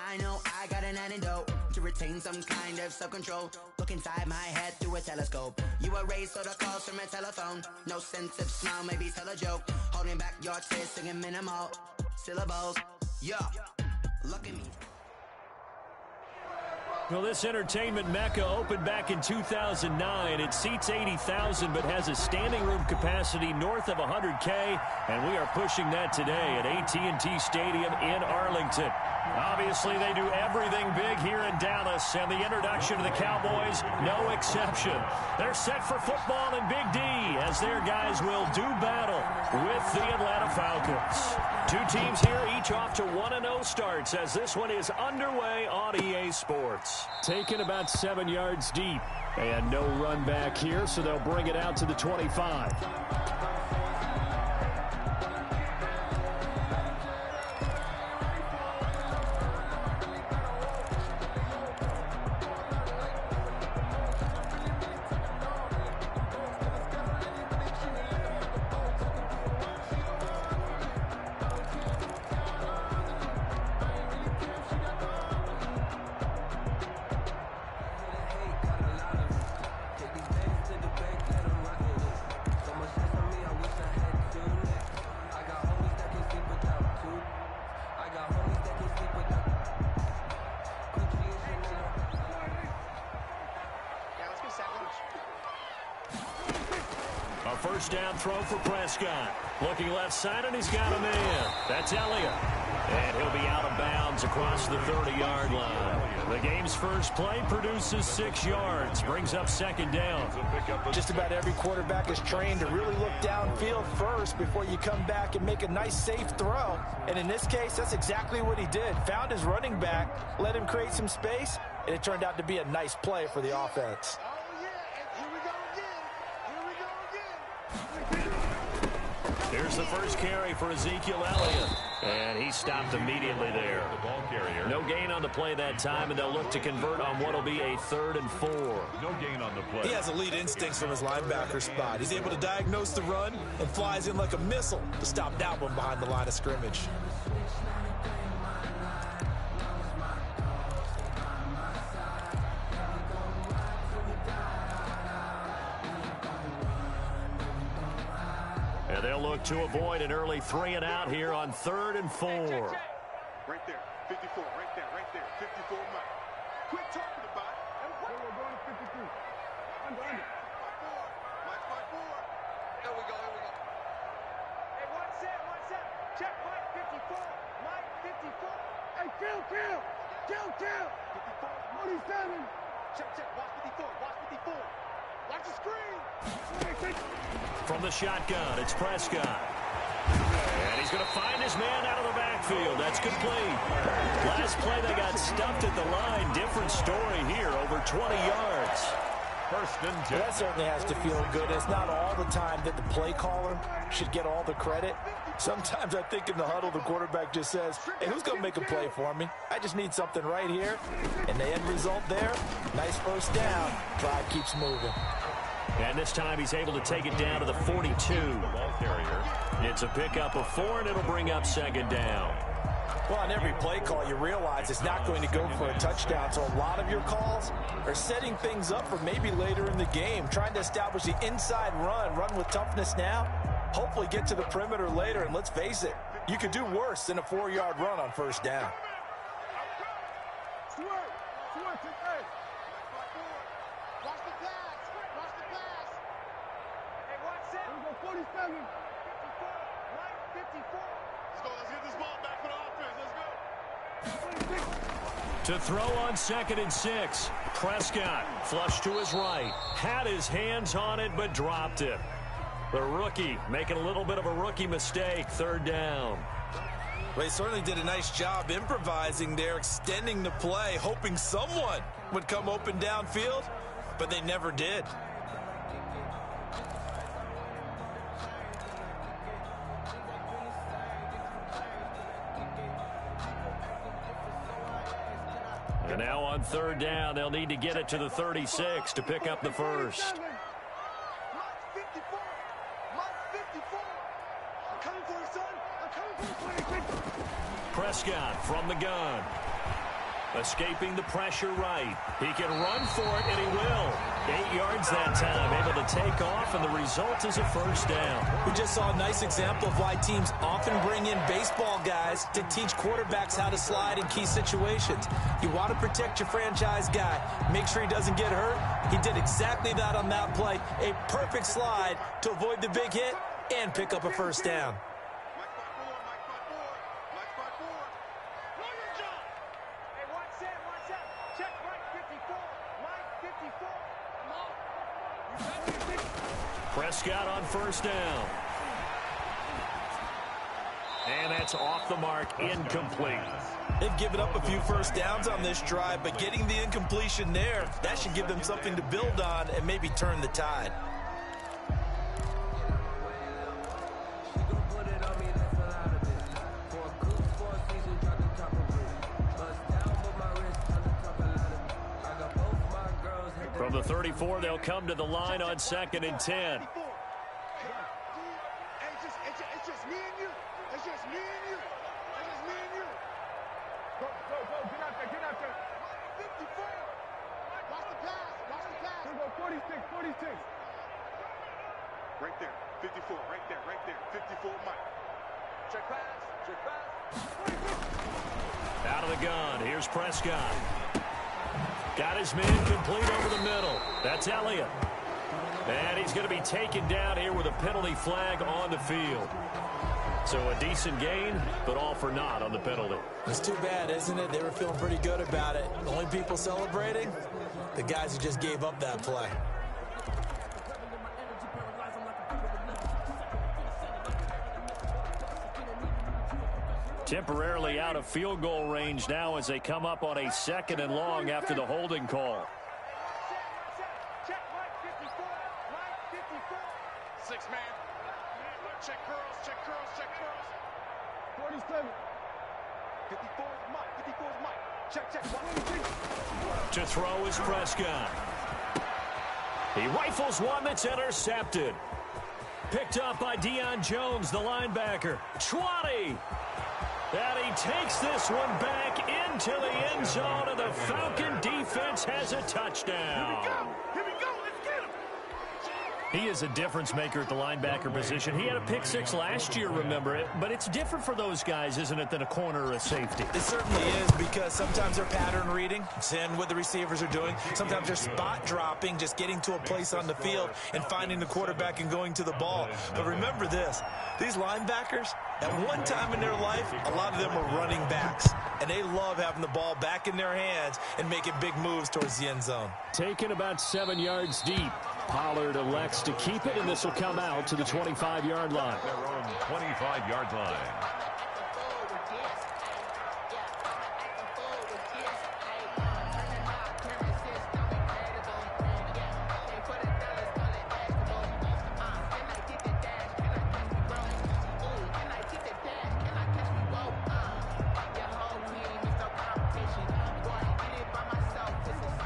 I know I got an antidote to retain some kind of self-control. Look inside my head through a telescope. You erase all the calls from a telephone. No sense of smile, maybe tell a joke. Holding back your tears, singing minimal syllables. Yeah, look at me. Well, this entertainment mecca opened back in 2009. It seats 80,000 but has a standing room capacity north of 100K, and we are pushing that today at AT&T Stadium in Arlington. Obviously, they do everything big here in Dallas, and the introduction to the Cowboys, no exception. They're set for football in Big D as their guys will do battle with the Atlanta Falcons. Two teams here, each off to 1-0 starts as this one is underway on EA Sports. Taken about 7 yards deep, and no run back here, so they'll bring it out to the 25. First down throw for Prescott. Looking left side, and he's got a man. That's Elliott. And he'll be out of bounds across the 30-yard line. The game's first play produces 6 yards. Brings up second down. Just about every quarterback is trained to really look downfield first before you come back and make a nice, safe throw. And in this case, that's exactly what he did. Found his running back, let him create some space, and it turned out to be a nice play for the offense. Here's the first carry for Ezekiel Elliott. And he stopped immediately there. No gain on the play that time, and they'll look to convert on what will be a 3rd and 4. No gain on the play. He has elite instincts from his linebacker spot. He's able to diagnose the run and flies in like a missile to stop that one behind the line of scrimmage. And they'll look to avoid an early 3-and-out here on 3rd and 4. Right there, 54, right there, 54 Mike. Quit talking about it. We're going to 53. Under. Mike's by 4. There we go. Hey, one set. Check Mike 54. Mike 54. Hey, kill. 54, 47. Check, watch 54. Watch the screen. From the shotgun, it's Prescott. And he's going to find his man out of the backfield. That's complete. Last play, they got stuffed at the line. Different story here, over 20 yards. First and 10. That certainly has to feel good. It's not all the time that the play caller should get all the credit. Sometimes I think in the huddle, the quarterback just says, hey, who's going to make a play for me? I just need something right here. And the end result there, nice first down. Drive keeps moving. And this time he's able to take it down to the 42. Ball carrier. It's a pickup of 4, and it'll bring up second down. Well, on every play call, you realize it's not going to go for a touchdown. So a lot of your calls are setting things up for maybe later in the game, trying to establish the inside run with toughness now, hopefully get to the perimeter later. And let's face it, you could do worse than a 4-yard run on first down. To throw on 2nd and 6. Prescott flushed to his right. Had his hands on it, but dropped it. The rookie making a little bit of a rookie mistake. 3rd down. Well, he certainly did a nice job improvising there, extending the play, hoping someone would come open downfield, but they never did. And now on 3rd down, they'll need to get it to the 36 to pick up the first. Prescott from the gun. Escaping the pressure right. He can run for it, and he will. 8 yards that time, able to take off, and the result is a first down. We just saw a nice example of why teams often bring in baseball guys to teach quarterbacks how to slide in key situations. You want to protect your franchise guy. Make sure he doesn't get hurt. He did exactly that on that play. A perfect slide to avoid the big hit and pick up a first down. Prescott on first down. And that's off the mark, incomplete. They've given up a few first downs on this drive, but getting the incompletion there, that should give them something to build on and maybe turn the tide. From the 34, they'll come to the line on 2nd and 10. It's just me and you. It's just me and you. It's just me and you. Go. Get out there. 54. Watch the pass. Here we go, 46. Right there. 54. Right there. 54, Mike. Check pass. Out of the gun. Here's Prescott. Got his man complete over the middle. That's Elliott. And he's going to be taken down here with a penalty flag on the field. So a decent gain, but all for naught on the penalty. It's too bad, isn't it? They were feeling pretty good about it. The only people celebrating? The guys who just gave up that play. Temporarily out of field goal range now as they come up on a 2nd and long after the holding call. Check Mike 54. 6 man. Check curls. 47. 54 is Mike. Check. To throw is Prescott. He rifles one that's intercepted. Picked up by Deion Jones, the linebacker. 20. And he takes this one back into the end zone, and the Falcon defense has a touchdown. Here we go. Let's get him. He is a difference maker at the linebacker position. He had a pick 6 last year, remember it. But it's different for those guys, isn't it, than a corner or a safety? It certainly is, because sometimes they're pattern reading, seeing what the receivers are doing. Sometimes they're spot dropping, just getting to a place on the field and finding the quarterback and going to the ball. But remember this, these linebackers, at one time in their life, a lot of them were running backs. And they love having the ball back in their hands and making big moves towards the end zone. Taken about 7 yards deep. Pollard elects to keep it, and this will come out to the 25-yard line. Their own 25-yard line.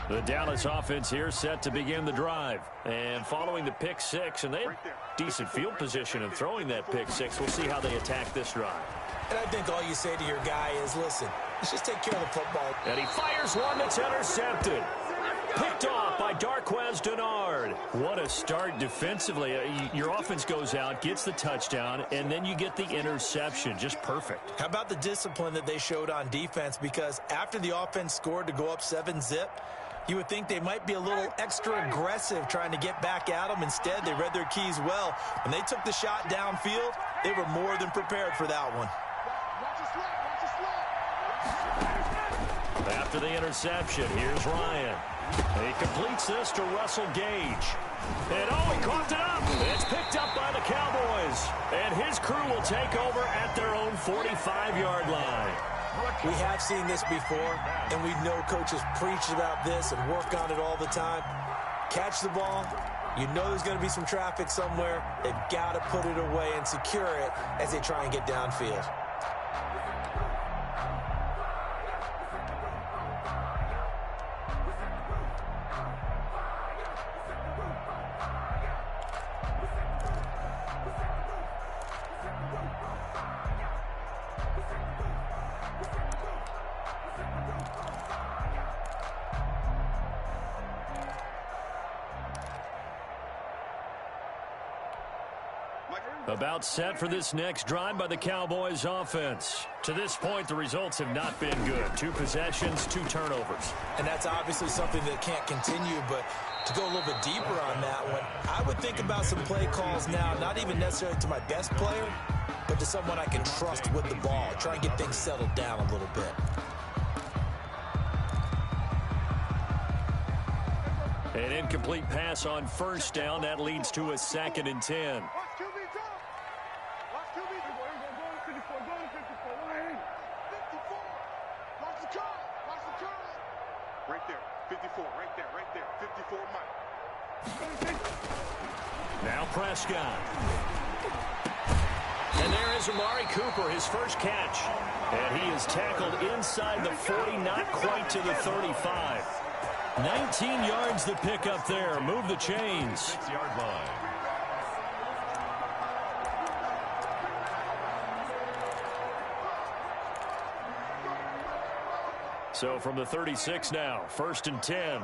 The Dallas offense here set to begin the drive. And following the pick 6, and they have decent field position in throwing that pick 6. We'll see how they attack this drive. And I think all you say to your guy is, listen, let's just take care of the football. And he fires one that's intercepted. Picked off by Darquez Denard. What a start defensively. Your offense goes out, gets the touchdown, and then you get the interception. Just perfect. How about the discipline that they showed on defense? Because after the offense scored to go up 7-zip, you would think they might be a little extra aggressive trying to get back at them. Instead, they read their keys well. When they took the shot downfield, they were more than prepared for that one. After the interception, here's Ryan. He completes this to Russell Gage. And he coughed it up. It's picked up by the Cowboys. And his crew will take over at their own 45-yard line. We have seen this before, and we know coaches preach about this and work on it all the time. Catch the ball. You know there's going to be some traffic somewhere. They've got to put it away and secure it as they try and get downfield. About set for this next drive by the Cowboys offense. To this point, the results have not been good. 2 possessions, 2 turnovers. And that's obviously something that can't continue, but to go a little bit deeper on that one, I would think about some play calls now, not even necessarily to my best player, but to someone I can trust with the ball. Try and get things settled down a little bit. An incomplete pass on first down. That leads to a 2nd and 10. Right there, 54, right there, 54, Mike. Now Prescott. And there is Amari Cooper, his first catch. And he is tackled inside the 40, not quite to the 35. 19 yards the pick up there. Move the chains. 6-yard line. So from the 36 now, 1st and 10.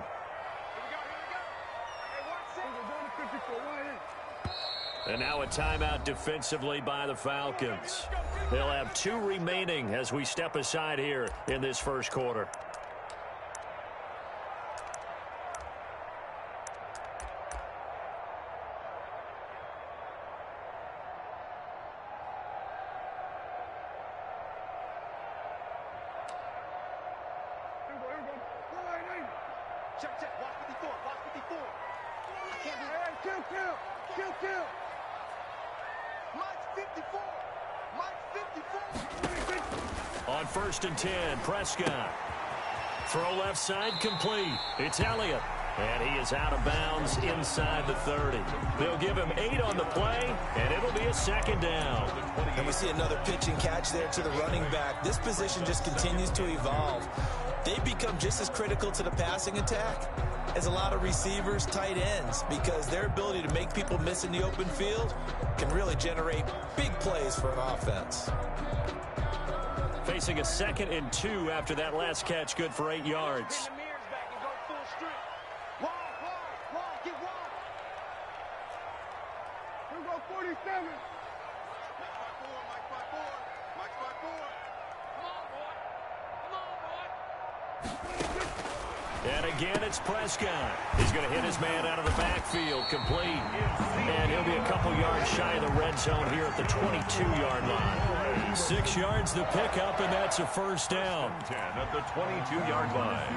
And now a timeout defensively by the Falcons. They'll have 2 remaining as we step aside here in this first quarter. Check, watch 54, watch 54. I can't be... Kill. Mike's 54. Mike's 54. On 1st and 10, Prescott. Throw left side complete. It's Elliott. And he is out of bounds inside the 30. They'll give him 8 on the play, and it'll be a 2nd down. And we see another pitch and catch there to the running back. This position just continues to evolve. They become just as critical to the passing attack as a lot of receivers, tight ends, because their ability to make people miss in the open field can really generate big plays for an offense. Facing a 2nd and 2 after that last catch, good for 8 yards. Get wide. Here we go, 47. Mike's by 4. And again, it's Prescott. He's going to hit his man out of the backfield, complete. And he'll be a couple yards shy of the red zone here at the 22-yard line. 6 yards the pickup, and that's a 1st down. 10 at the 22-yard line.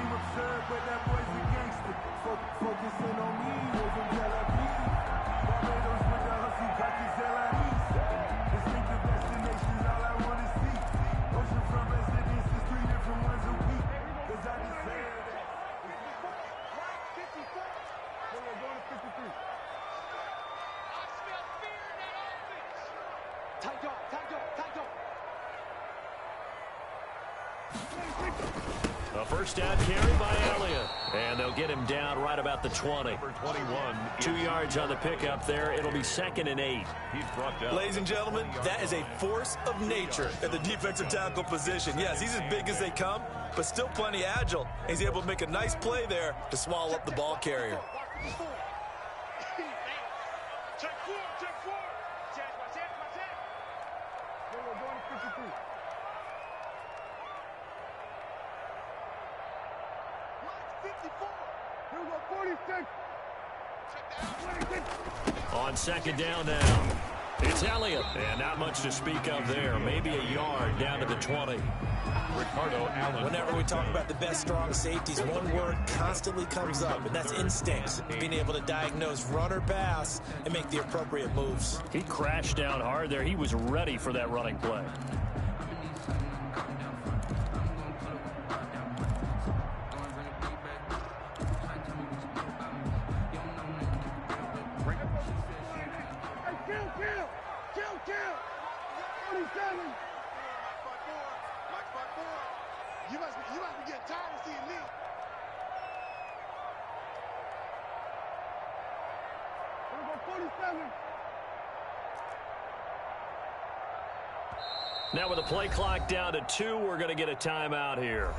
A 1st down carry by Elliott. And they'll get him down right about the 20. Number 21. 2 yards on the pickup there. It'll be 2nd and 8. He's brought down. Ladies and gentlemen, that is a force of nature at the defensive tackle position. Yes, he's as big as they come, but still plenty agile. He's able to make a nice play there to swallow up the ball carrier. Check four. Check. We're going to 53. Mike's 54. Here we go, 46. On 2nd down now, it's Elliott. And not much to speak of there. Maybe a yard down to the 20. Ricardo Allen. Whenever we talk about the best strong safeties, one word constantly comes up, and that's instincts. Being able to diagnose run or pass and make the appropriate moves. He crashed down hard there. He was ready for that running play. Kill. 47. Mike's by 4. You must be getting tired of seeing me. Here we go, 47. Now with the play clock down to 2, we're going to get a timeout here.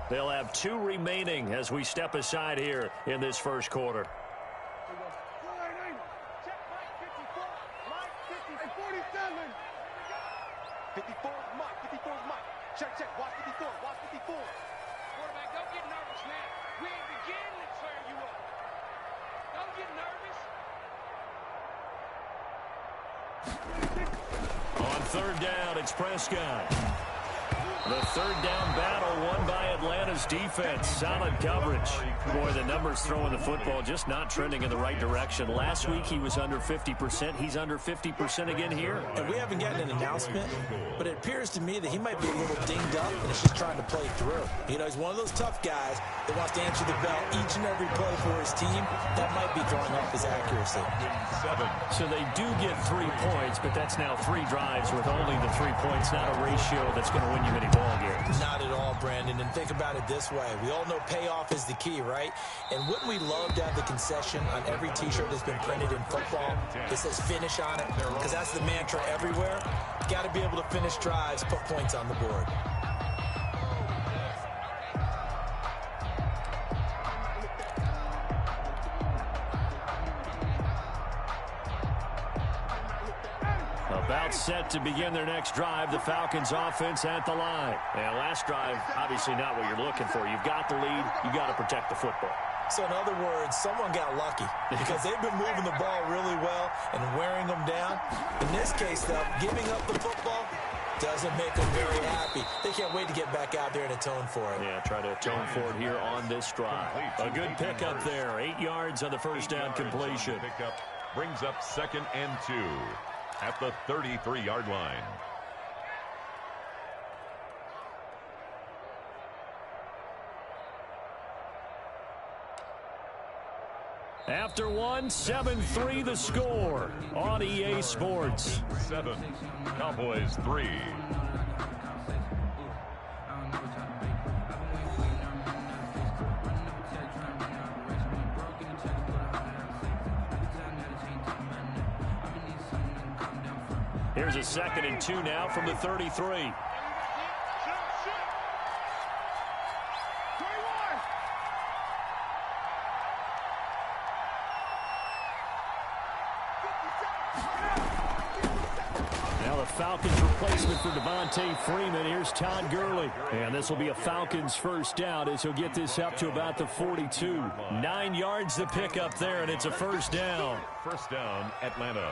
They'll have 2 remaining as we step aside here in this first quarter. Check Mike 54. Mike 50. 47. 4. Quarterback, don't get nervous, man. We ain't beginning to tear you up. Don't get nervous. On third down, it's Prescott. The third down battle won by Atlanta's defense. Solid coverage. Boy, the numbers throwing the football just not trending in the right direction. Last week he was under 50%. He's under 50% again here. And we haven't gotten an announcement, but it appears to me that he might be a little dinged up and is just trying to play through. You know, he's one of those tough guys that wants to answer the bell each and every play for his team. That might be throwing off his accuracy. So they do get 3 points, but that's now 3 drives with only the 3 points, not a ratio that's going to win you many ball games. Not at all, Brandon. And think about it this way. We all know payoff is the key, right? And wouldn't we love to have the concession on every T-shirt that's been printed in football that says finish on it? Because that's the mantra everywhere. Got to be able to finish drives, put points on the board. About set to begin their next drive. The Falcons offense at the line. And last drive, obviously not what you're looking for. You've got the lead. You've got to protect the football. So in other words, someone got lucky because they've been moving the ball really well and wearing them down. In this case, though, giving up the football doesn't make them very happy. They can't wait to get back out there and atone for it. Yeah, try to atone for it here on this drive. A good pickup there. 8 yards on the first down completion. Pickup brings up 2nd and 2 at the 33-yard line. After one, 7-3 the score on EA Sports. 7, Cowboys 3. Here's a 2nd and 2 now from the 33. Now the Falcons replacement for Devontae Freeman. Here's Todd Gurley. And this will be a Falcons first down as he'll get this up to about the 42. 9 yards to pick up there, and it's a first down. First down, Atlanta.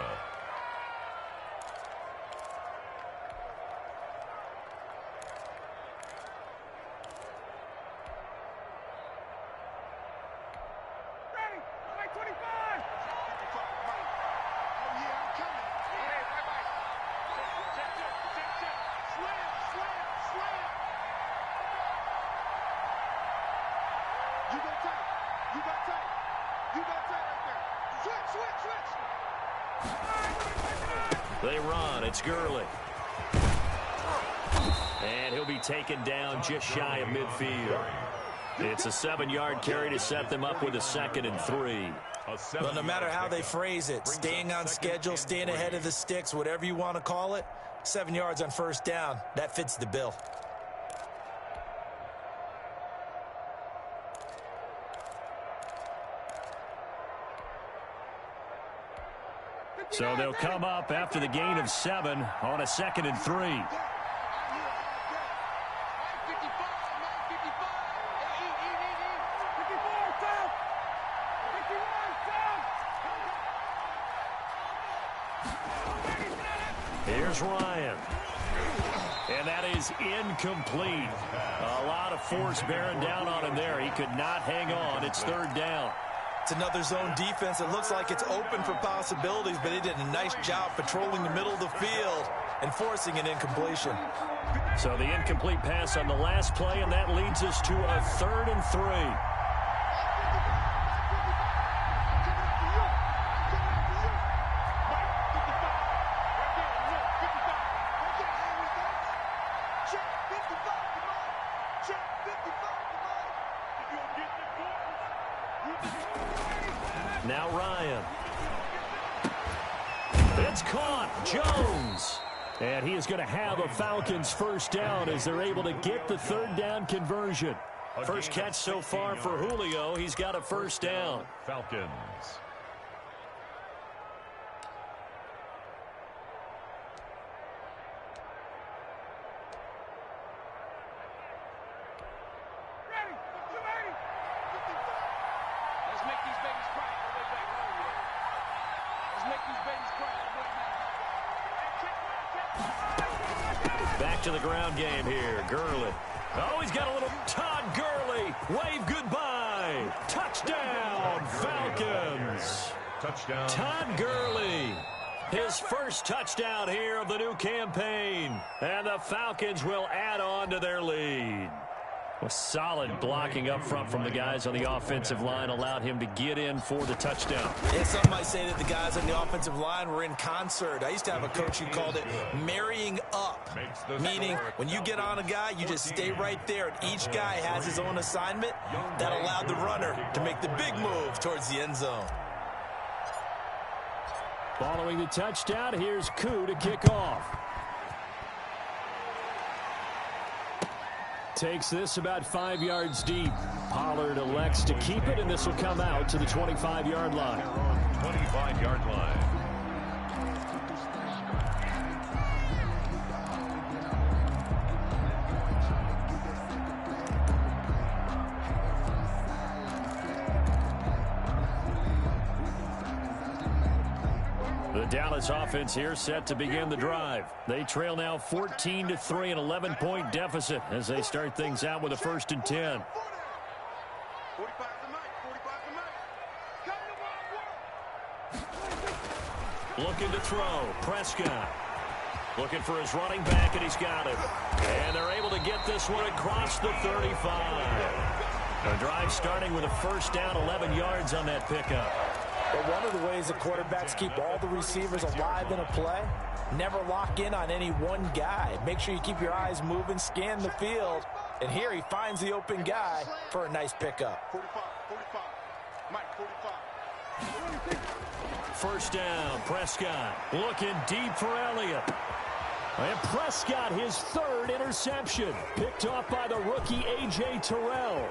They run. It's Gurley. And he'll be taken down just shy of midfield. It's a 7-yard carry to set them up with a 2nd and 3. Well, no matter how they phrase it, staying on schedule, staying ahead of the sticks, whatever you want to call it, 7 yards on first down, that fits the bill. So they'll come up after the gain of 7 on a 2nd and 3. Here's Ryan. And that is incomplete. A lot of force bearing down on him there. He could not hang on. It's 3rd down. It's another zone defense. It looks like it's open for possibilities, but they did a nice job patrolling the middle of the field and forcing an incompletion. So the incomplete pass on the last play, and that leads us to a 3rd and 3. Now Ryan. It's caught. Jones. And he is going to have a Falcons first down as they're able to get the 3rd down conversion. First catch so far for Julio. He's got a first down. Falcons. babies cry all the way back home, man. Let's make these babies cry all the way back. Back to the ground game here. Gurley. Oh, he's got a little Todd Gurley. Wave goodbye. Touchdown, Falcons. Touchdown. Todd Gurley. His first touchdown here of the new campaign. And the Falcons will add on to their lead. A solid blocking up front from the guys on the offensive line allowed him to get in for the touchdown. Yeah, some might say that the guys on the offensive line were in concert. I used to have a coach who called it marrying up, meaning when you get on a guy, you just stay right there, and each guy has his own assignment. That allowed the runner to make the big move towards the end zone. Following the touchdown, here's Koo to kick off. Takes this about 5 yards deep. Pollard elects to keep it, and this will come out to the 25-yard line. 25-yard line. The Dallas offense here set to begin the drive. They trail now 14-3, an 11-point deficit as they start things out with a 1st and 10. 45 to Mike. 45 to Mike. Looking to throw. Prescott. Looking for his running back, and he's got it. And they're able to get this one across the 35. The drive starting with a 1st down, 11 yards on that pickup. But one of the ways that quarterbacks keep all the receivers alive in a play, never lock in on any one guy. Make sure you keep your eyes moving, scan the field. And here he finds the open guy for a nice pickup. 45. Mike, 45. 1st down, Prescott looking deep for Elliott. And Prescott, his 3rd interception, picked off by the rookie A.J. Terrell.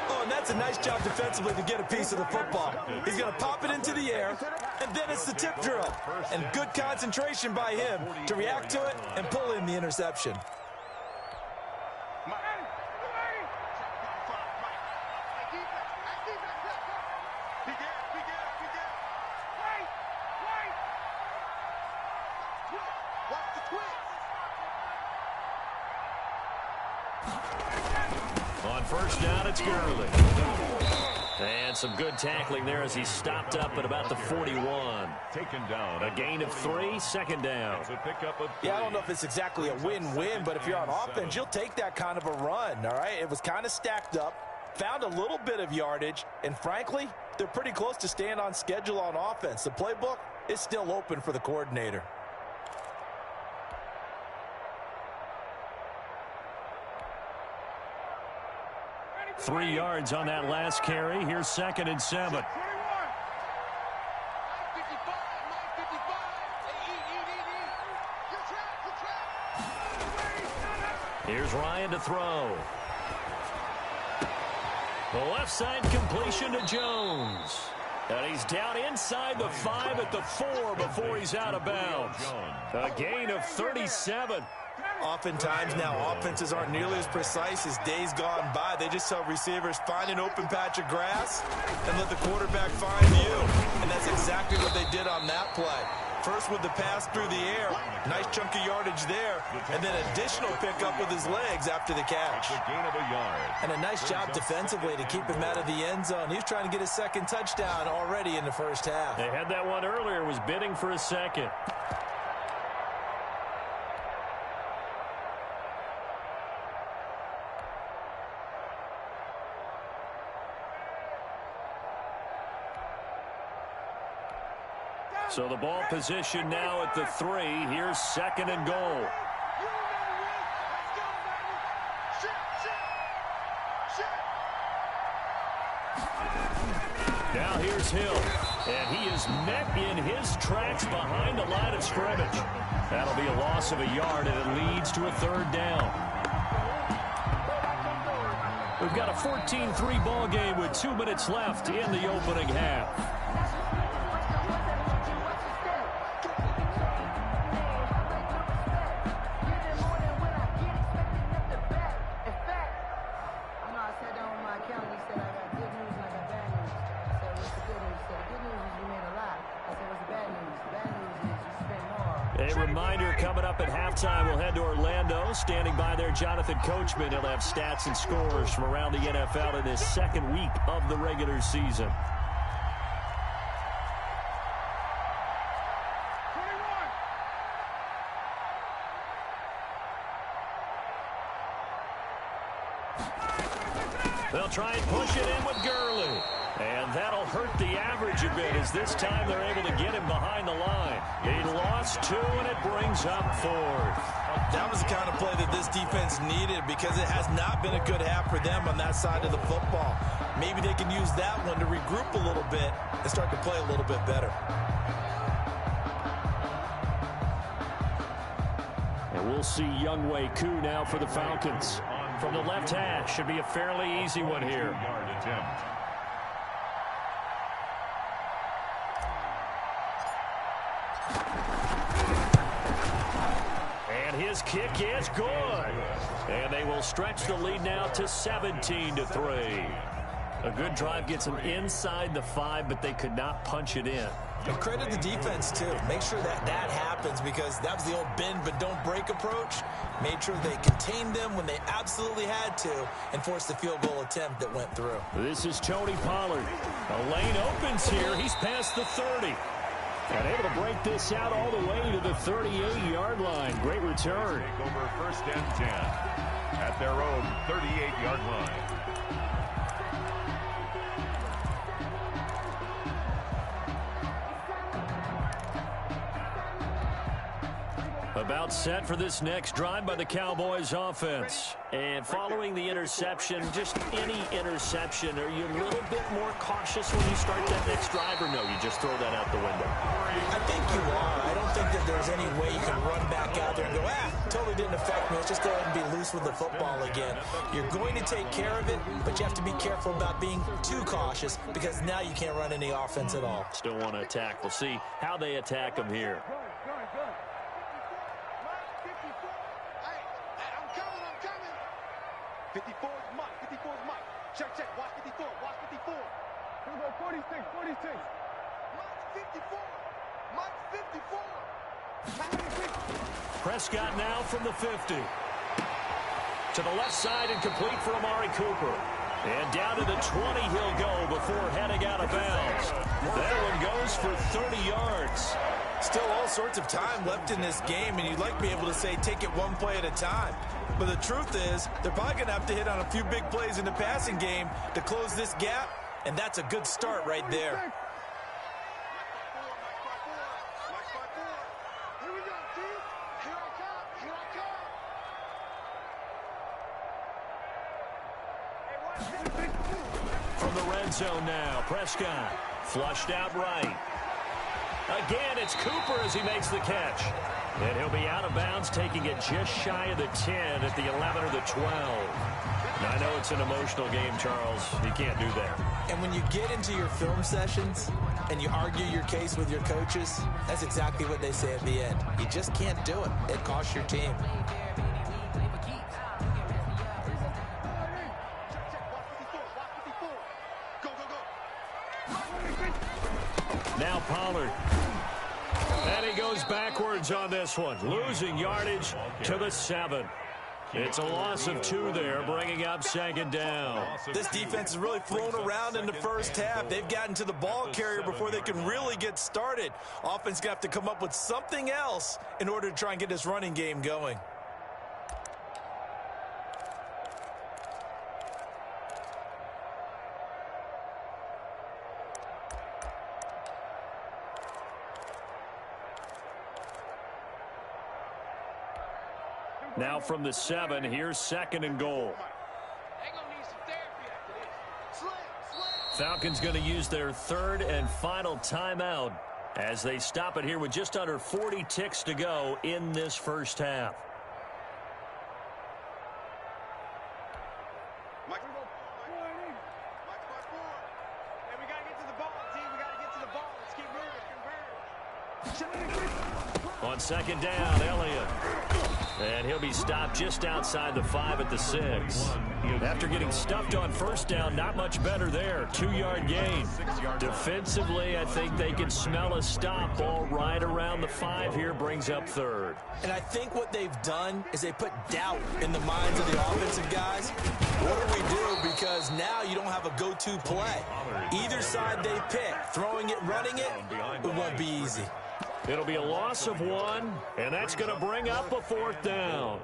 Oh, and that's a nice job defensively to get a piece of the football. He's going to pop it into the air, and then it's the tip drill. And good concentration by him to react to it and pull in the interception. On 1st down, it's Gurley. And some good tackling there as he stopped up at about the 41. Taken down. A gain of 3, 2nd down. It's a pickup of 3. Yeah, I don't know if it's exactly a win-win, but if you're on offense, you'll take that kind of a run, all right? It was kind of stacked up, found a little bit of yardage, and frankly, they're pretty close to staying on schedule on offense. The playbook is still open for the coordinator. 3 yards on that last carry. Here's 2nd and 7. Here's Ryan to throw. The left side completion to Jones. And he's down inside the 5 at the 4 before he's out of bounds. A gain of 37. Oftentimes now offenses aren't nearly as precise as days gone by. They just tell receivers, find an open patch of grass and let the quarterback find you. And that's exactly what they did on that play. First with the pass through the air, nice chunk of yardage there, and then additional pickup with his legs after the catch. A gain of a yard. And a nice job defensively to keep him out of the end zone. He was trying to get his 2nd touchdown already in the 1st half. They had that one earlier, was bidding for a 2nd. So the ball position now at the 3. Here's 2nd and goal. Now here's Hill. And he is met in his tracks behind the line of scrimmage. That'll be a loss of a yard, and it leads to a 3rd down. We've got a 14-3 ball game with 2 minutes left in the opening half. A reminder, coming up at halftime, we'll head to Orlando. Standing by there, Jonathan Coachman. He'll have stats and scores from around the NFL in his second week of the regular season. They'll try and push it in with Gurley. And that'll hurt the average a bit as this time they're able to get him behind the line. He lost 2, and it brings up 4th. That was the kind of play that this defense needed because it has not been a good half for them on that side of the football. Maybe they can use that one to regroup a little bit and start to play a little bit better. And we'll see Younghoe Koo now for the Falcons. From the left hash, should be a fairly easy one here. And his kick is good. And they will stretch the lead now to 17-3. A good drive gets them inside the 5, but they could not punch it in. And credit the defense, too. Make sure that happens because that was the old bend but don't break approach. Made sure they contained them when they absolutely had to and forced the field goal attempt that went through. This is Tony Pollard. A lane opens here. He's past the 30. And able to break this out all the way to the 38-yard line. Great return. Take over 1st and 10 at their own 38-yard line. About set for this next drive by the Cowboys offense. And following the interception, just any interception, are you a little bit more cautious when you start that next drive, or no, you just throw that out the window? I think you are. I don't think that there's any way you can run back out there and go, totally didn't affect me. Let's just go ahead and be loose with the football again. You're going to take care of it, but you have to be careful about being too cautious because now you can't run any offense at all. Still want to attack. We'll see how they attack them here. Good. 54 is Mike. 54 is Mike. Check. Watch 54. Watch 54. Here we go. 46. Mike's 54. Mike's 54. Prescott now from the 50. To the left side and complete for Amari Cooper. And down to the 20 he'll go before heading out of bounds. That one goes for 30 yards. Still all sorts of time left in this game, and you'd like to be able to say take it one play at a time. But the truth is, they're probably going to have to hit on a few big plays in the passing game to close this gap, and that's a good start right there. Here we go, team. Here I come. From the red zone now, Prescott flushed out right. Again, it's Cooper as he makes the catch. And he'll be out of bounds, taking it just shy of the 10 at the 11 or the 12. Now, I know it's an emotional game, Charles. You can't do that. And when you get into your film sessions and you argue your case with your coaches, that's exactly what they say at the end. You just can't do it. It costs your team. Now Pollard. And he goes backwards on this one, losing yardage to the 7. It's a loss of 2 there, bringing up 2nd down. This defense has really flown around in the first half. They've gotten to the ball carrier before they can really get started. Offense going to have to come up with something else in order to try and get this running game going. Now from the 7, here's 2nd and goal. Falcons going to use their 3rd and final timeout as they stop it here with just under 40 ticks to go in this first half. On 2nd down, Elliott. And he'll be stopped just outside the 5 at the 6. After getting stuffed on first down, not much better there. 2-yard gain. Defensively, I think they can smell a stop. Ball right around the 5 here, brings up 3rd. And I think what they've done is they put doubt in the minds of the offensive guys. What do we do? Because now you don't have a go-to play. Either side they pick, throwing it, running it, it won't be easy. It'll be a loss of 1, and that's going to bring up a 4th down.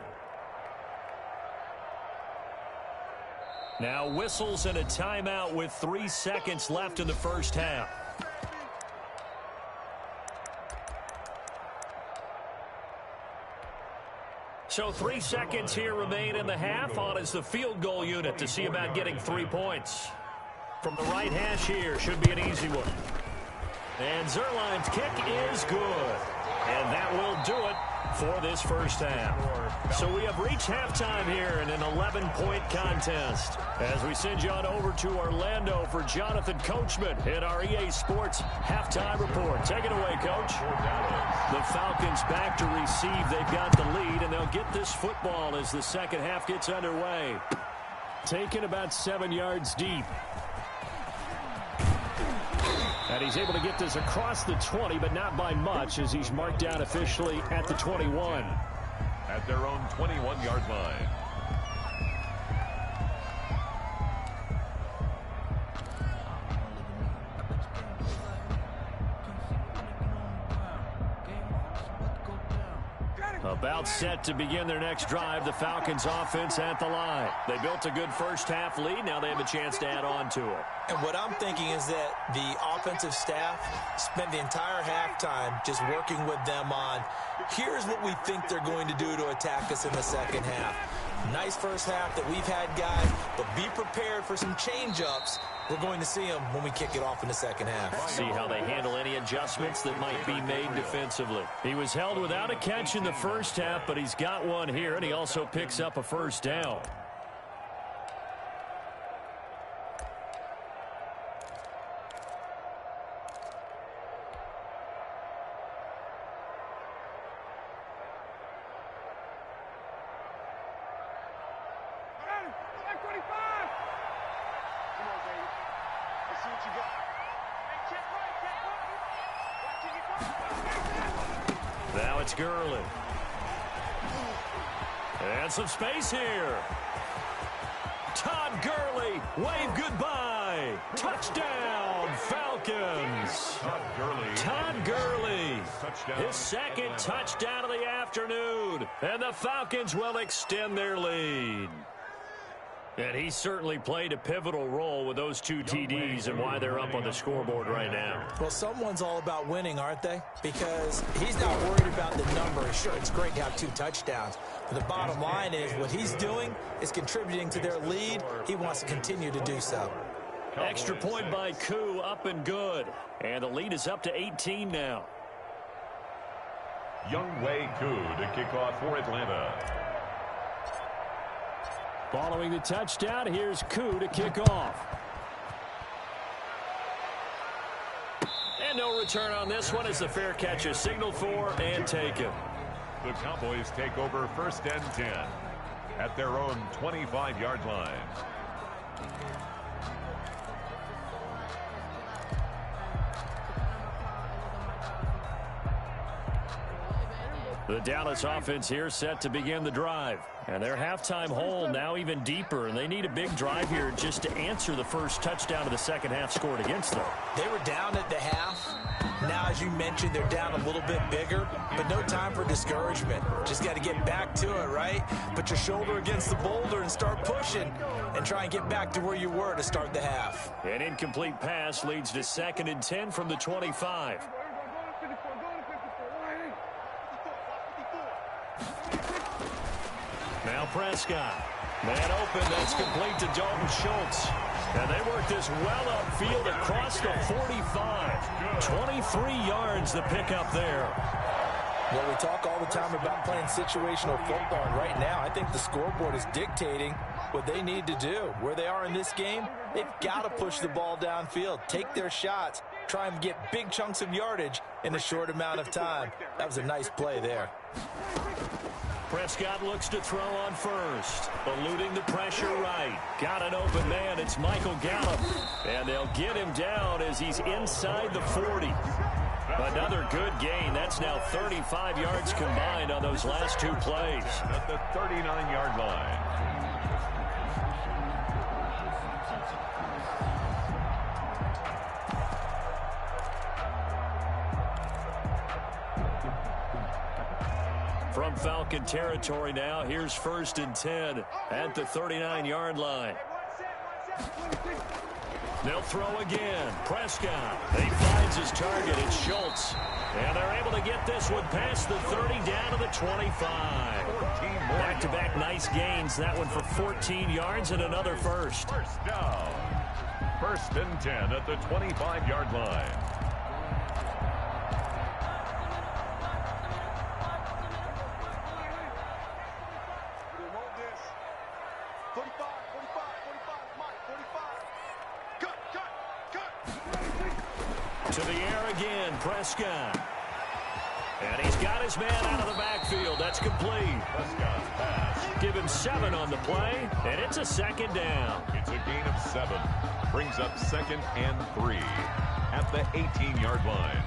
Now whistles and a timeout with 3 seconds left in the first half. So 3 seconds here remain in the half. On is the field goal unit to see about getting 3 points. From the right hash here, should be an easy one. And Zerline's kick is good. And that will do it for this first half. So we have reached halftime here in an 11-point contest. As we send you on over to Orlando for Jonathan Coachman in our EA Sports halftime report. Take it away, Coach. The Falcons back to receive. They've got the lead, and they'll get this football as the second half gets underway. Taken about 7 yards deep. And he's able to get this across the 20, but not by much, as he's marked down officially at the 21. At their own 21-yard line. About set to begin their next drive, the Falcons offense at the line. They built a good first half lead. Now they have a chance to add on to it. And what I'm thinking is that the offensive staff spent the entire halftime just working with them on, here's what we think they're going to do to attack us in the second half. Nice first half that we've had, guys, but be prepared for some change-ups. We're going to see them when we kick it off in the second half. See how they handle any adjustments that might be made defensively. He was held without a catch in the first half, but he's got one here, and he also picks up a first down. Now it's Gurley. And some space here. Todd Gurley, wave goodbye. Touchdown, Falcons. Todd Gurley, his second touchdown of the afternoon. And the Falcons will extend their lead. And he certainly played a pivotal role with those 2 TDs and why they're up on the scoreboard right now. Well, someone's all about winning, aren't they? Because he's not worried about the number. Sure, it's great to have 2 touchdowns. But the bottom line is what he's doing is contributing to their lead. He wants to continue to do so. Extra point by Koo, up and good. And the lead is up to 18 now. Younghoe Koo to kick off for Atlanta. Following the touchdown, here's Koo to kick off. And no return on this one as the fair catch is signaled for and taken. The Cowboys take over 1st and 10 at their own 25-yard line. The Dallas offense here set to begin the drive. And their halftime hole now even deeper, and they need a big drive here just to answer the first touchdown of the second half scored against them. They were down at the half. Now, as you mentioned, they're down a little bit bigger, but no time for discouragement. Just got to get back to it, right? Put your shoulder against the boulder and start pushing and try and get back to where you were to start the half. An incomplete pass leads to 2nd and 10 from the 25. Now Prescott. Man open, that's complete to Dalton Schultz. And they work this well upfield across the 45. 23 yards the pickup there. Well, we talk all the time about playing situational football, and right now I think the scoreboard is dictating what they need to do. Where they are in this game, they've got to push the ball downfield, take their shots, try and get big chunks of yardage in a short amount of time. That was a nice play there. Prescott looks to throw on first. Eluding the pressure right. Got an open man. It's Michael Gallup. And they'll get him down as he's inside the 40. Another good gain. That's now 35 yards combined on those last two plays. At the 39-yard line. From Falcon territory now, here's 1st and 10 at the 39-yard line. They'll throw again. Prescott. He finds his target. It's Schultz. And they're able to get this one past the 30 down to the 25. Back-to-back nice gains. That one for 14 yards and another first. First down. 1st and 10 at the 25-yard line. To the air again, Prescott. And he's got his man out of the backfield. That's complete. Prescott's pass. Give him 7 on the play, and it's a 2nd down. It's a gain of 7. Brings up 2nd and 3 at the 18-yard line.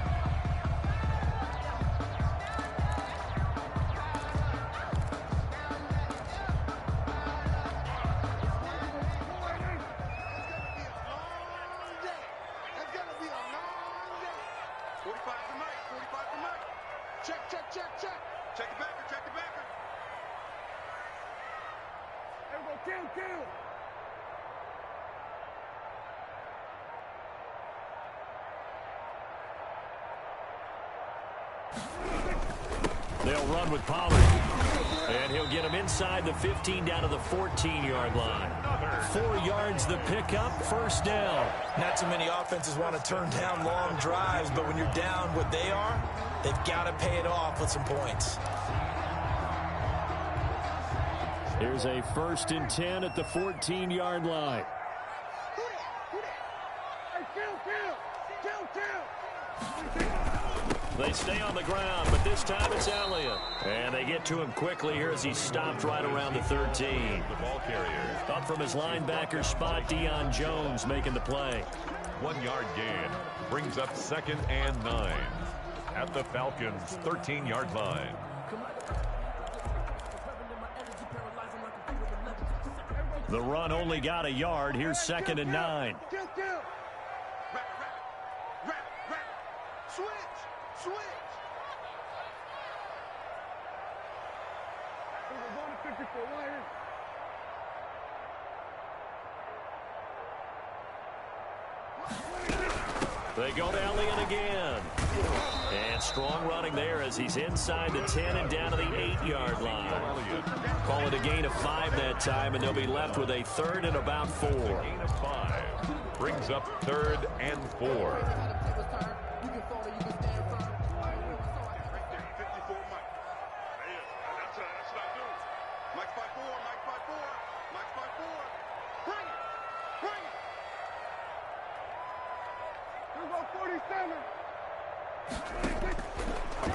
They'll run with Pollard. And he'll get him inside the 15 down to the 14-yard line. 4 yards the pickup, 1st down. Not too many offenses want to turn down long drives, but when you're down what they are, they've got to pay it off with some points. Here's a 1st and 10 at the 14-yard line. They stay on the ground, but this time it's Elliott. And they get to him quickly here as he's stopped right around the 13. The ball carrier. Up from his linebacker spot, Deion Jones making the play. 1-yard gain. Brings up 2nd and 9 at the Falcons' 13-yard line. The run only got a yard. Here's 2nd and 9. They go to Elliott again. And strong running there as he's inside the 10 and down to the 8-yard line. Call it a gain of 5 that time, and they'll be left with a 3rd and about 4. Gain of 5. Brings up 3rd and 4.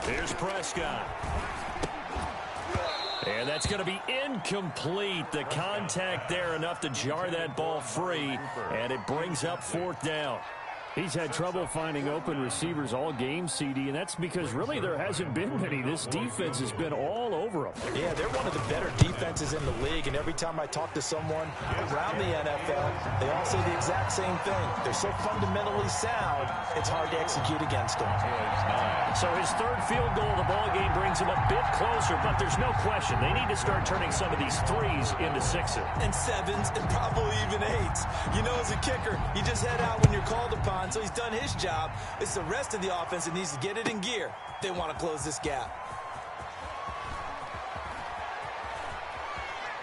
Here's Prescott. And that's going to be incomplete. The contact there enough to jar that ball free, and it brings up 4th down. He's had trouble finding open receivers all game, CD, and that's because really there hasn't been many. This defense has been all over them. Yeah, they're one of the better defenses in the league, and every time I talk to someone around the NFL, they all say the exact same thing. They're so fundamentally sound, it's hard to execute against them. So his 3rd field goal of the ball game brings him a bit closer, but there's no question they need to start turning some of these 3s into 6s. And 7s, and probably even 8s. You know, as a kicker, you just head out when you're called upon, so he's done his job. It's the rest of the offense that needs to get it in gear. They want to close this gap.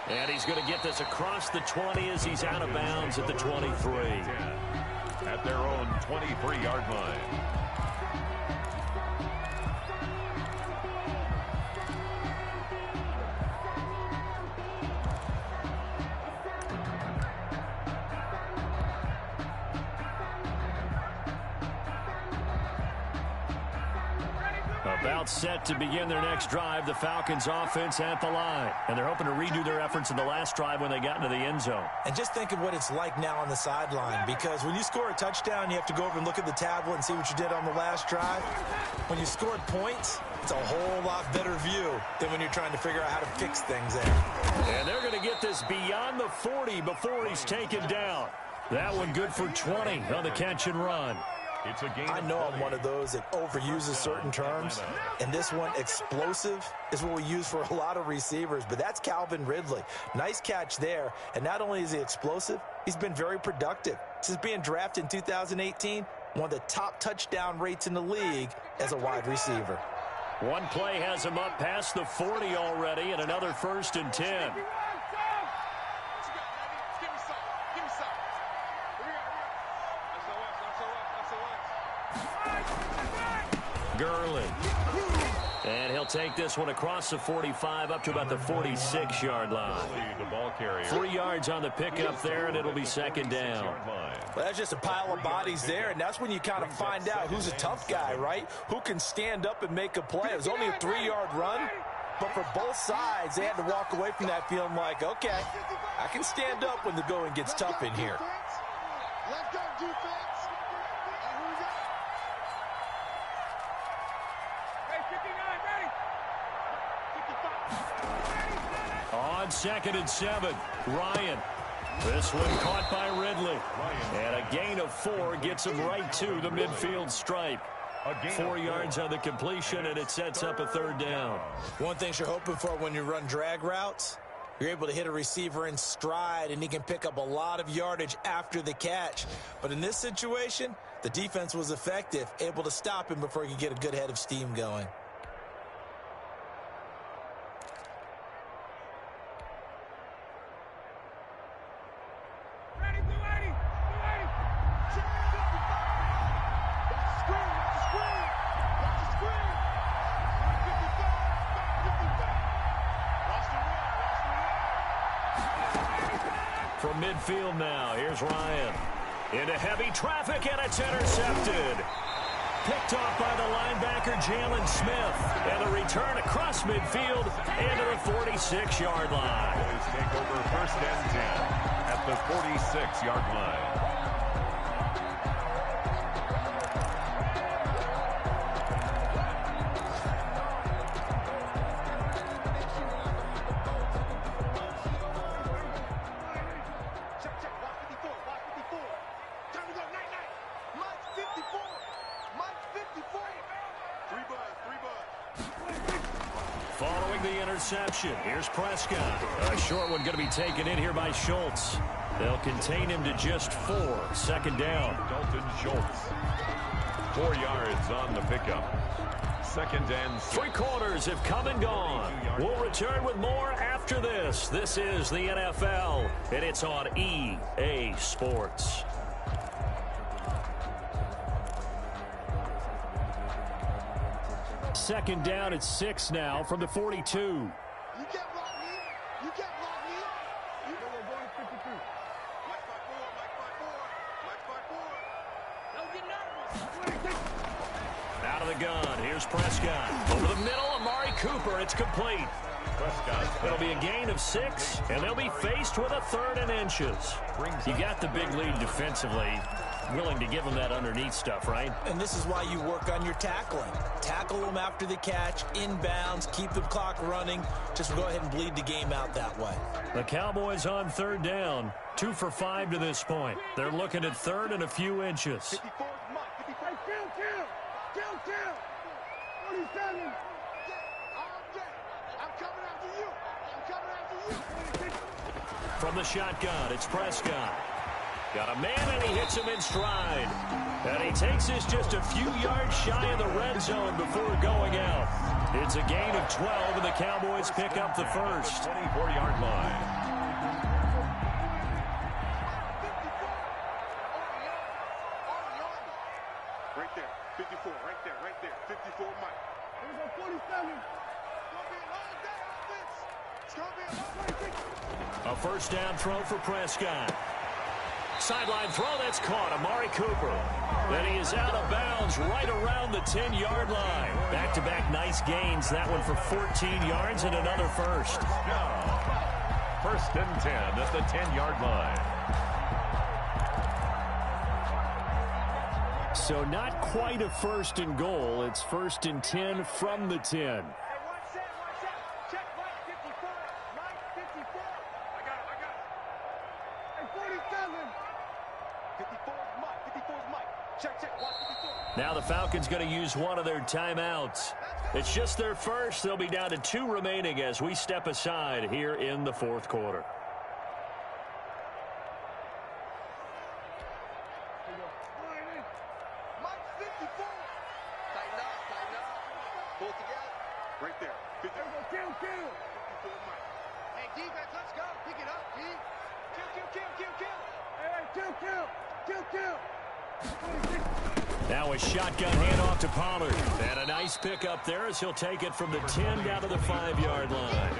And he's going to get this across the 20 as he's out of bounds at the 23. At their own 23-yard line. Ready, About set to begin their next drive, the Falcons offense at the line. And they're hoping to redo their efforts in the last drive when they got into the end zone. And just think of what it's like now on the sideline, because when you score a touchdown, you have to go over and look at the tablet and see what you did on the last drive. When you scored points, it's a whole lot better view than when you're trying to figure out how to fix things there. And they're going to get this beyond the 40 before he's taken down. That one good for 20 on the catch and run. It's a game. I know I'm one of those that overuses certain terms, and this one, explosive, is what we use for a lot of receivers, but that's Calvin Ridley. Nice catch there, and not only is he explosive, he's been very productive. Since being drafted in 2018, one of the top touchdown rates in the league as a wide receiver. One play has him up past the 40 already, and another 1st and 10. Gurley. And he'll take this one across the 45 up to about the 46-yard line. The ball carrier. 3 yards on the pickup there, and it'll be 2nd down. Well, that's just a pile of bodies there, and that's when you kind of find out who's a tough guy, right? Who can stand up and make a play. It was only a 3-yard run, but for both sides, they had to walk away from that feeling like, okay, I can stand up when the going gets tough in here. Let's go, defense. And here we go. On 2nd and 7, Ryan. This one caught by Ridley. And a gain of 4 gets him right to the midfield stripe. 4 yards on the completion, and it sets up a 3rd down. One thing you're hoping for when you run drag routes, you're able to hit a receiver in stride, and he can pick up a lot of yardage after the catch. But in this situation, the defense was effective, able to stop him before he could get a good head of steam going. From midfield now, here's Ryan. Into heavy traffic, and it's intercepted. Picked off by the linebacker, Jalen Smith. And the return across midfield into the 46-yard line. Boys take over 1st and 10 at the 46-yard line. Following the interception, here's Prescott. A short one going to be taken in here by Schultz. They'll contain him to just 4. 2nd down. Dalton Schultz. 4 yards on the pickup. 2nd and 6. 3 quarters have come and gone. We'll return with more after this. This is the NFL, and it's on EA Sports. Second down at 6 now from the 42. You can't block me. You can't block me. You know we're going to 53. Mike 5-4, Mike 5-4, Mike 5-4. Don't get nervous. Out of the gun, here's Prescott. Over the middle, Amari Cooper, it's complete. Prescott. It'll be a gain of 6, and they'll be faced with a 3rd and inches. You got the big lead defensively. Willing to give them that underneath stuff, right? And this is why you work on your tackling. Tackle them after the catch, inbounds, keep the clock running. Just go ahead and bleed the game out that way. The Cowboys on 3rd down. 2 for 5 to this point. They're looking at 3rd and a few inches. 54, Mike, 55. Kill. 47. I'm coming after you. From the shotgun, it's Prescott. Got a man, and he hits him in stride. And he takes this just a few yards shy of the red zone before going out. It's a gain of 12, and the Cowboys pick up the first. 24-yard line. Right there. 54. Right there. 54, Mike. Here we go, 47. It's going to be a long day offense. It's going to be a long day. A first down throw for Prescott. Sideline throw, that's caught. Amari Cooper. Then he is out of bounds right around the 10-yard line. Back-to-back nice gains. That one for 14 yards and another first. Now, first and 10 at the 10-yard line. So not quite a first and goal. It's first and 10 from the 10. Now the Falcons going to use one of their timeouts. It's just their first. They'll be down to 2 remaining as we step aside here in the fourth quarter. Right there. Hey, defense, let's go. Pick it up, D. Kill. Now a shotgun handoff to Pollard. And a nice pickup there as he'll take it from the 10 down to the 5-yard line.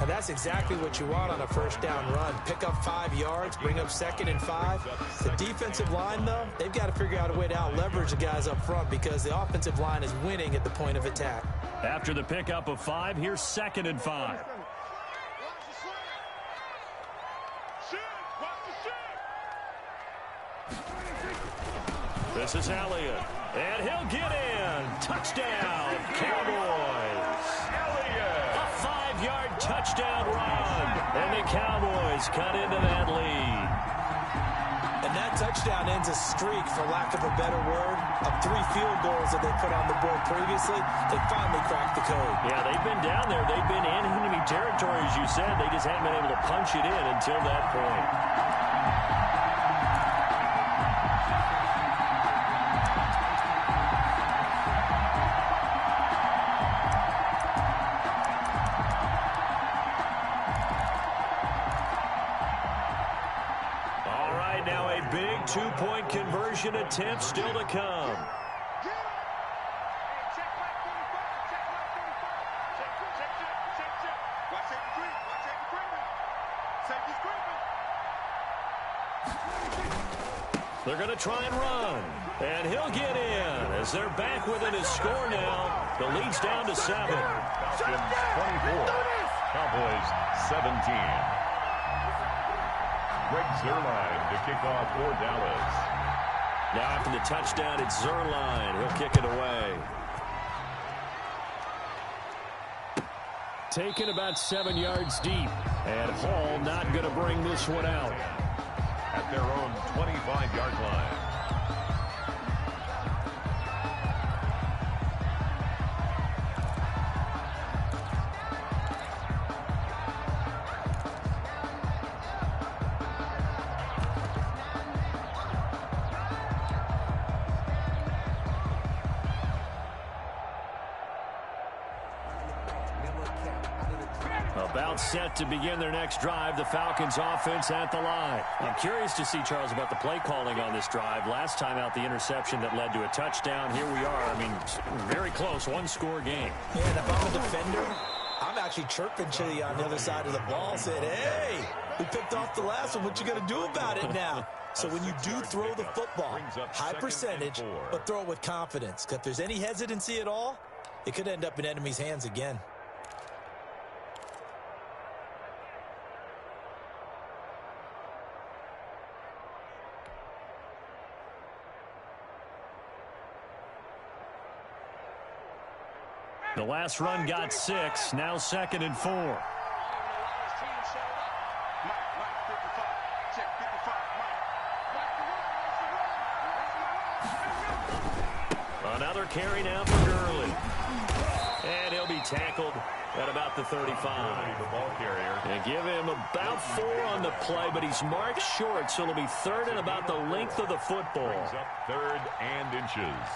And that's exactly what you want on a first down run. Pick up 5 yards, bring up 2nd and 5. The defensive line, though, they've got to figure out a way to out-leverage the guys up front because the offensive line is winning at the point of attack. After the pickup of 5, here's 2nd and 5. This is Elliott, and he'll get in. Touchdown, Cowboys. Elliott. A 5-yard touchdown run, and the Cowboys cut into that lead. And that touchdown ends a streak, for lack of a better word, of 3 field goals that they put on the board previously. They finally cracked the code. Yeah, they've been down there. They've been in enemy territory, as you said. They just haven't been able to punch it in until that point. Big 2-point conversion attempt still to come. They're going to try and run. And he'll get in as they're back within his score now. The lead's down to 7. Falcons 24. Cowboys 17. Greg Zuerlein to kick off for Dallas. Now after the touchdown, it's Zuerlein. He'll kick it away. Taken about 7 yards deep. And Hall not going to bring this one out. At their own 25-yard line. About set to begin their next drive. The Falcons offense at the line. I'm curious to see, Charles, about the play calling on this drive. Last time out, the interception that led to a touchdown. Here we are. I mean, very close. 1-score game. Yeah, and if I'm a defender, I'm actually chirping Chili on the other side of the ball, saying, hey, we picked off the last one. What you going to do about it now? So when you do throw the football, high percentage, but throw it with confidence. Because if there's any hesitancy at all, it could end up in enemy's hands again. The last run got 6. Now 2nd and 4. Another carry now for Gurley. And he'll be tackled at about the 35. The ball carrier. And give him about 4 on the play, but he's marked short, so it'll be 3rd and about the length of the football. Brings up 3rd and inches.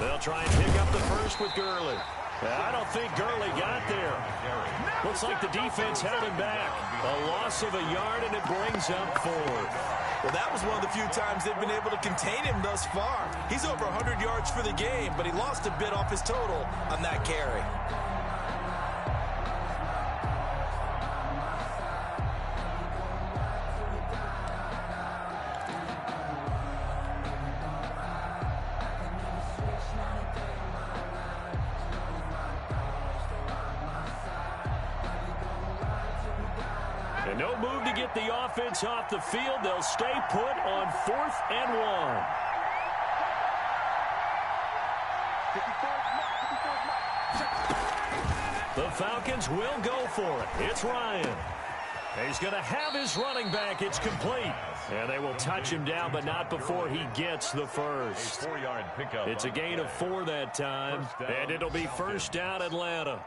They'll try and pick up the first with Gurley. I don't think Gurley got there. Looks like the defense held him back. A loss of a yard, and it brings up 4. Well, that was one of the few times they've been able to contain him thus far. He's over 100 yards for the game, but he lost a bit off his total on that carry. And no move to get the offense off the field. They'll stay put on 4th and 1. The Falcons will go for it. It's Ryan. He's going to have his running back. It's complete. And they will touch him down, but not before he gets the first. It's a gain of 4 that time, and it'll be first down Atlanta.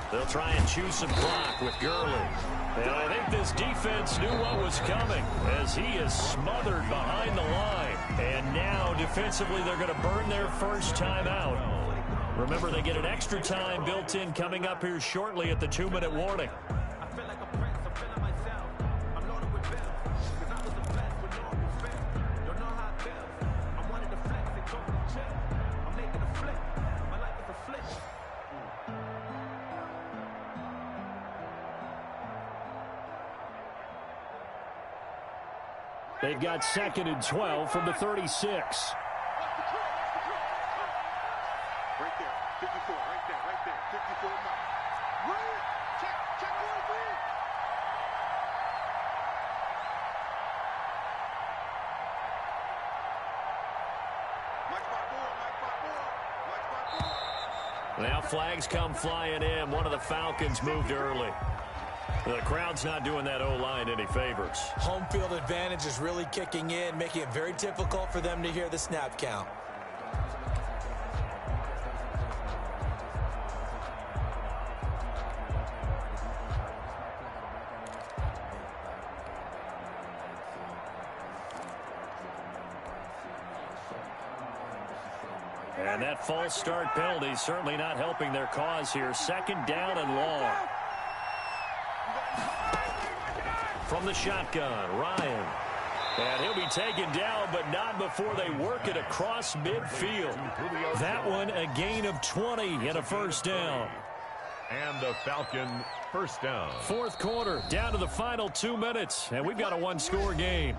They'll try and chew some clock with Gurley. And I think this defense knew what was coming as he is smothered behind the line. And now, defensively, they're going to burn their first time out. Remember, they get an extra time built in coming up here shortly at the 2-minute warning. They've got 2nd and 12 from the 36. Right there, 54, right there, 54 miles. Right, check one, please. Now flags come flying in. One of the Falcons moved early. The crowd's not doing that O-line any favors. Home field advantage is really kicking in, making it very difficult for them to hear the snap count. And that false start penalty certainly not helping their cause here. 2nd down and long. From the shotgun, Ryan. And he'll be taken down, but not before they work it across midfield. That one, a gain of 20 and a first down. And a Falcon first down. 4th quarter, down to the final 2 minutes, and we've got a 1-score game.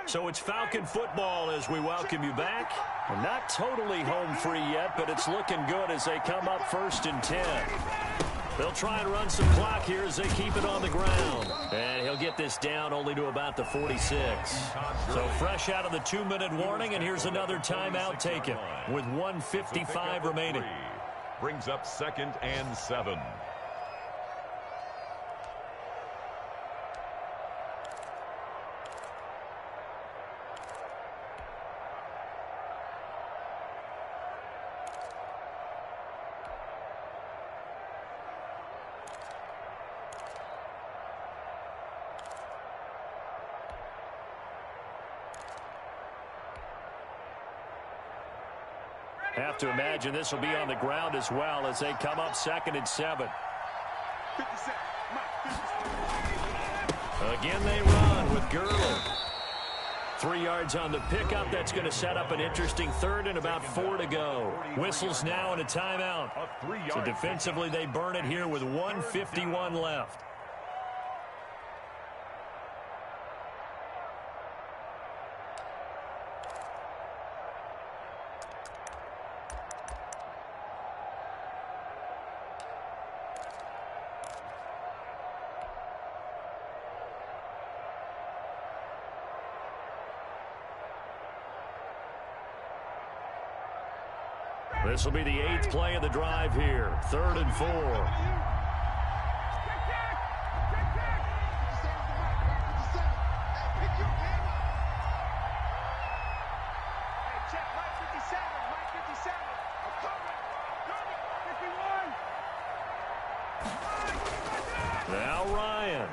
So it's Falcon football as we welcome you back. We're not totally home free yet, but it's looking good as they come up 1st and 10. They'll try and run some clock here as they keep it on the ground. And he'll get this down only to about the 46. So fresh out of the 2-minute warning, and here's another timeout taken with 1:55 remaining. Brings up 2nd and 7. Have to imagine this will be on the ground as well as they come up 2nd and 7. Again they run with Gurley. 3 yards on the pickup. That's going to set up an interesting third and about 4 to go. Whistles now and a timeout. So defensively, they burn it here with 1:51 left. This will be the 8th play of the drive here. 3rd and 4. Now Ryan.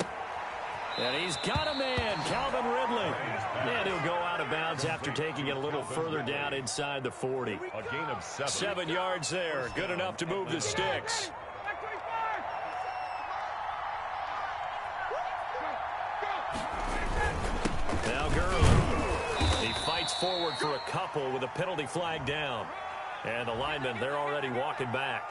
And he's got a man, Calvin Ridley. And he'll go out of bounds after taking it a little further down inside the 40. A gain of 7. 7 yards there. Good enough to move the sticks. Now Gurley. He fights forward for a couple with a penalty flag down. And the linemen, they're already walking back.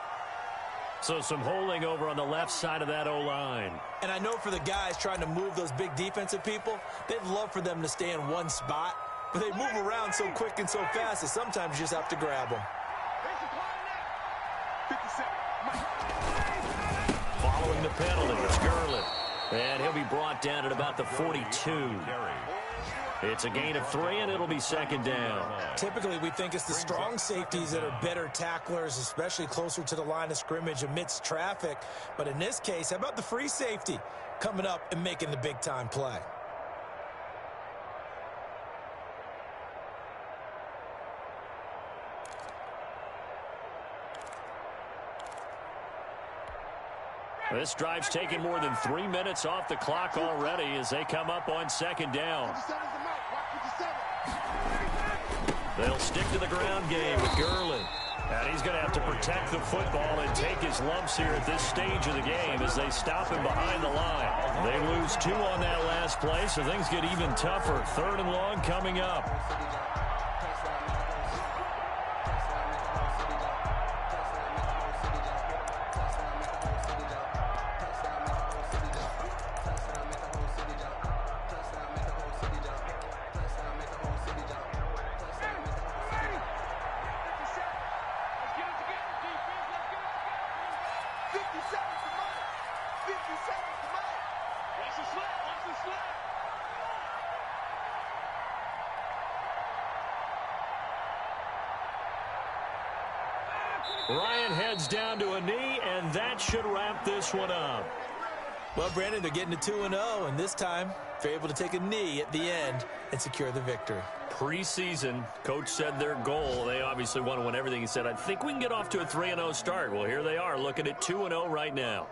So some holding over on the left side of that O-line. And I know for the guys trying to move those big defensive people, they'd love for them to stay in one spot. But they move around so quick and so fast that sometimes you just have to grab them. Following the penalty, it's Gurley. And he'll be brought down at about the 42. It's a gain of 3, and it'll be 2nd down. Typically, we think it's the strong safeties that are better tacklers, especially closer to the line of scrimmage amidst traffic. But in this case, how about the free safety coming up and making the big-time play? This drive's taken more than 3 minutes off the clock already as they come up on 2nd down. They'll stick to the ground game with Gurley. And he's going to have to protect the football and take his lumps here at this stage of the game as they stop him behind the line. They lose 2 on that last play, so things get even tougher. 3rd and long coming up. Ryan heads down to a knee, and that should wrap this one up. Well, Brandon, they're getting to 2-0, and this time they're able to take a knee at the end and secure the victory. Preseason, coach said their goal, they obviously want to win everything. He said, I think we can get off to a 3-0 start. Well, here they are looking at 2-0 right now.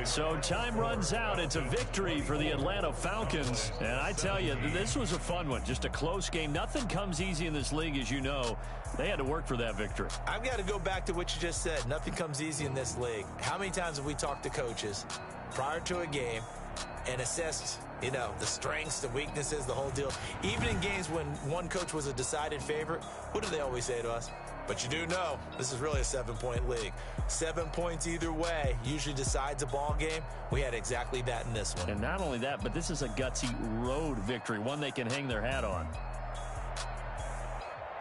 So time runs out. It's a victory for the Atlanta Falcons. And I tell you, this was a fun one. Just a close game. Nothing comes easy in this league, as you know. They had to work for that victory. I've got to go back to what you just said. Nothing comes easy in this league. How many times have we talked to coaches prior to a game and assessed, you know, the strengths, the weaknesses, the whole deal? Even in games when one coach was a decided favorite, what do they always say to us? But you do know this is really a 7-point league. 7 points either way usually decides a ball game. We had exactly that in this one. And not only that, but this is a gutsy road victory, one they can hang their hat on.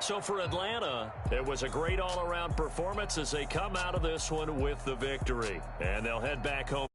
So for Atlanta, it was a great all-around performance as they come out of this one with the victory. And they'll head back home.